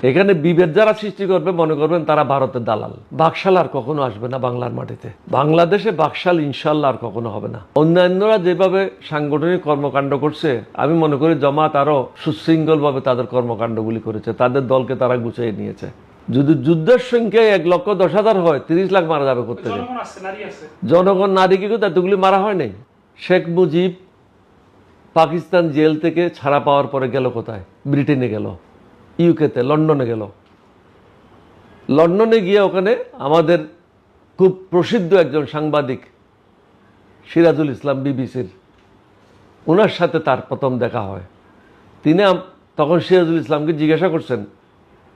এখানে বিভেদ যারা সৃষ্টি করবে মনে করবেন তারা ভারতের দালাল। বাকশাল আর কখনো আসবে না বাংলার মাটিতে। বাংলাদেশে বাকশাল ইনশাল্লাহ আর কখনো হবে না। অন্যান্যরা যেভাবে সাংগঠনিক কর্মকাণ্ড করছে, আমি মনে করি জামাত আরো সুশৃঙ্খলভাবে তাদের কর্মকাণ্ডগুলি করেছে, তাদের দলকে তারা গুছিয়ে নিয়েছে। যদি যুদ্ধের সংখ্যায় 1,10,000 হয়, 30 লাখ মারা যাবে করতে। জনগণ নারী কি করতে এতগুলি মারা হয় নাই। শেখ মুজিব পাকিস্তান জেল থেকে ছাড়া পাওয়ার পরে গেল কোথায়? ব্রিটেনে গেল, ইউকেতে, লন্ডনে গেল। লন্ডনে গিয়ে ওখানে আমাদের খুব প্রসিদ্ধ একজন সাংবাদিক সিরাজুল ইসলাম বিবিসির, ওনার সাথে তার প্রথম দেখা হয়। তিনি তখন সিরাজুল ইসলামকে জিজ্ঞাসা করছেন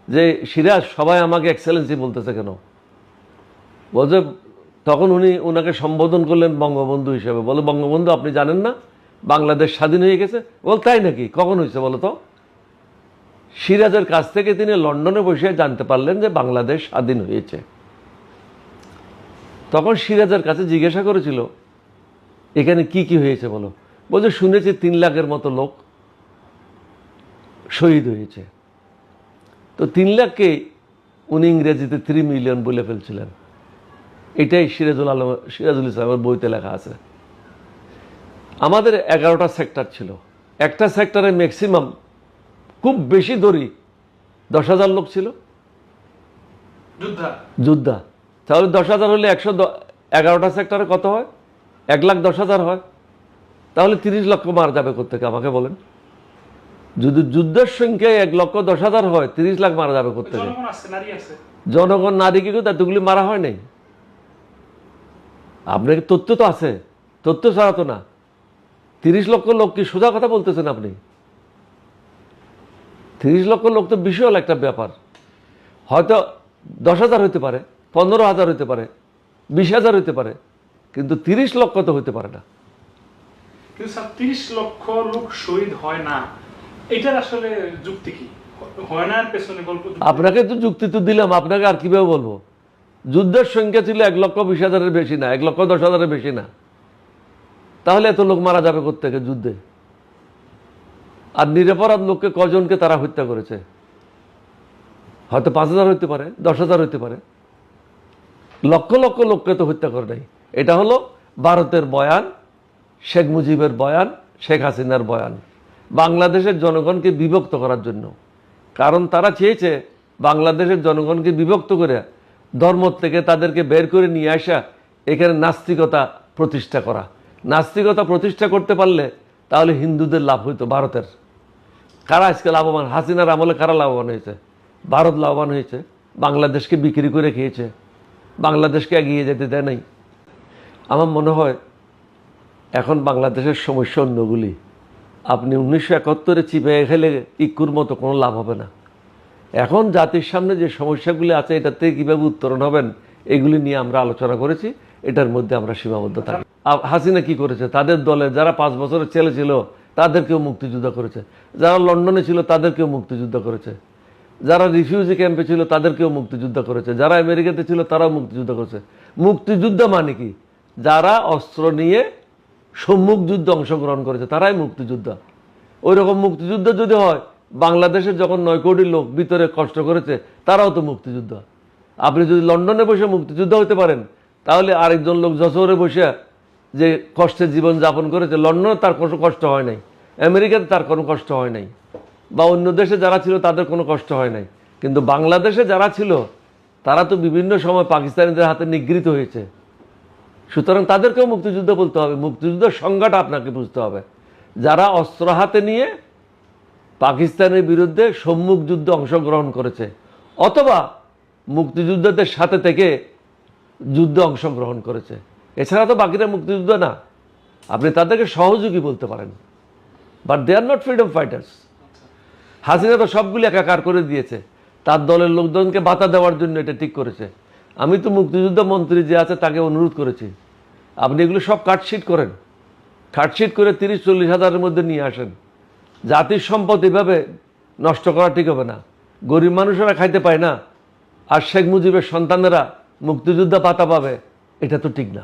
যে সিরাজ, সবাই আমাকে এক্সেলেন্সি বলতেছে কেন? বলছে, তখন উনি ওনাকে সম্বোধন করলেন বঙ্গবন্ধু হিসেবে। বলে, বঙ্গবন্ধু আপনি জানেন না বাংলাদেশ স্বাধীন হয়ে গেছে? বল, তাই নাকি? কখন হয়েছে বলো তো? সিরাজের কাছ থেকে তিনি লন্ডনে বসে জানতে পারলেন যে বাংলাদেশ স্বাধীন হয়েছে। তখন সিরাজের কাছে জিজ্ঞাসা করেছিল, এখানে কি কি হয়েছে বলো? বলছে, শুনেছি 3 লাখের মতো লোক শহীদ হয়েছে। তো 3 লাখকে উনি ইংরেজিতে 3 মিলিয়ন বলে ফেলছিলেন। এটাই সিরাজুল ইসলামের বইতে লেখা আছে। আমাদের 11টা সেক্টর ছিল। একটা সেক্টরে ম্যাক্সিমাম, খুব বেশি ধরি 10,000 লোক ছিল যোদ্ধা। তাহলে 10,000 হলে 11টা সেক্টরে কত হয়? 1,10,000 হয়। তাহলে 30 লক্ষ মারা যাবে কোত্থেকে আমাকে বলেন? যদি যুদ্ধের সংখ্যায় 1,10,000 হয়, 30 লাখ মারা যাবে কোত্থেকে? জনগণ নারী কি করতে এতগুলি মারা হয় নাই? আপনার তথ্য তো আছে, তথ্য ছাড়া তো না। 30 লক্ষ লোক কি সোজা কথা বলতেছেন আপনি? 30 লক্ষ লোক তো বিশাল একটা ব্যাপার। হয়তো 10,000 হইতে পারে, 15,000 হইতে পারে, 20,000 হইতে পারে, কিন্তু 30 লক্ষ তো হইতে পারে না। কিন্তু স্যার 30 লক্ষ লোক শহীদ হয় না, এটার আসলে যুক্তি কি? হয় না এর পেছনে গল্প? আপনাকে তো যুক্তি তো দিলাম, আপনাকে আর কিভাবে বলবো? যুদ্ধের সংখ্যা ছিল 1,20,000-এর বেশি না, 1,10,000-এর বেশি না। তাহলে এত লোক মারা যাবে কোত্থেকে যুদ্ধে? আর নিরপরাধ লোককে কজনকে তারা হত্যা করেছে? হয়তো 5,000 হইতে পারে, 10,000 হইতে পারে, লক্ষ লক্ষ লোককে তো হত্যা করে নাই। এটা হলো ভারতের বয়ান, শেখ মুজিবের বয়ান, শেখ হাসিনার বয়ান, বাংলাদেশের জনগণকে বিভক্ত করার জন্য। কারণ তারা চেয়েছে বাংলাদেশের জনগণকে বিভক্ত করে ধর্ম থেকে তাদেরকে বের করে নিয়ে আসা, এখানে নাস্তিকতা প্রতিষ্ঠা করা। নাস্তিকতা প্রতিষ্ঠা করতে পারলে তাহলে হিন্দুদের লাভ হইতো। ভারতের কারা আজকে লাভবান? হাসিনার আমলে কারা লাভবান হয়েছে? ভারত লাভবান হয়েছে। বাংলাদেশকে বিক্রি করে খেয়েছে, বাংলাদেশকে এগিয়ে যেতে দেয় নাই। আমার মনে হয় এখন বাংলাদেশের সমস্যা অন্যগুলি। আপনি 1971-এ চিপে খেলে ইকুর মতো কোনো লাভ হবে না। এখন জাতির সামনে যে সমস্যাগুলি আছে, এটার থেকে কীভাবে উত্তরণ হবেন, এগুলি নিয়ে আমরা আলোচনা করেছি। এটার মধ্যে আমরা সীমাবদ্ধ থাকি। হাসিনা কি করেছে? তাদের দলে যারা 5 বছরের ছেলে ছিল তাদেরকেও মুক্তিযুদ্ধ করেছে, যারা লন্ডনে ছিল তাদেরকেও মুক্তিযুদ্ধ করেছে, যারা রিফিউজি ক্যাম্পে ছিল তাদেরকেও মুক্তিযুদ্ধ করেছে, যারা আমেরিকাতে ছিল তারাও মুক্তিযুদ্ধ করেছে। মুক্তিযুদ্ধ মানে কি? যারা অস্ত্র নিয়ে সম্মুখ যুদ্ধে অংশগ্রহণ করেছে তারাই মুক্তিযোদ্ধা। ওই রকম মুক্তিযুদ্ধ যদি হয়, বাংলাদেশে যখন 9 কোটি লোক ভিতরে কষ্ট করেছে তারাও তো মুক্তিযোদ্ধা। আপনি যদি লন্ডনে বসে মুক্তিযোদ্ধা হতে পারেন, তাহলে আরেকজন লোক যশোরে বসে যে কষ্টের জীবন যাপন করেছে, লন্ডনে তার কোনো কষ্ট হয় নাই, আমেরিকাতে তার কোনো কষ্ট হয় নাই, বা অন্য দেশে যারা ছিল তাদের কোনো কষ্ট হয় নাই। কিন্তু বাংলাদেশে যারা ছিল তারা তো বিভিন্ন সময় পাকিস্তানিদের হাতে নিগৃহীত হয়েছে। সুতরাং তাদেরকেও মুক্তিযুদ্ধ বলতে হবে। মুক্তিযুদ্ধের সংজ্ঞাটা আপনাকে বুঝতে হবে। যারা অস্ত্র হাতে নিয়ে পাকিস্তানের বিরুদ্ধে সম্মুখ যুদ্ধে অংশগ্রহণ করেছে, অথবা মুক্তিযোদ্ধাদের সাথে থেকে যুদ্ধে অংশগ্রহণ করেছে, এছাড়া তো বাকিরা মুক্তিযুদ্ধ না। আপনি তাদেরকে সহযোগী বলতে পারেন, but they are not freedom fighters. Hasina তো সবগুলি একাকার করে দিয়েছে, তার দলের লোকজনকে ভাতা দেওয়ার জন্য এটা ঠিক করেছে। আমি তো মুক্তিযুদ্ধ মন্ত্রী যে আছে তাকে অনুরোধ করেছি, আপনি এগুলো সব কাটশিট করেন, কাটশিট করে 30-40 হাজারের মধ্যে নিয়ে আসেন। জাতির সম্পদ এভাবে নষ্ট করা ঠিক হবে না। গরিব মানুষেরা খাইতে পায় না, আর শেখ মুজিবের সন্তানেরা মুক্তিযোদ্ধা ভাতা পাবে, এটা তো ঠিক না।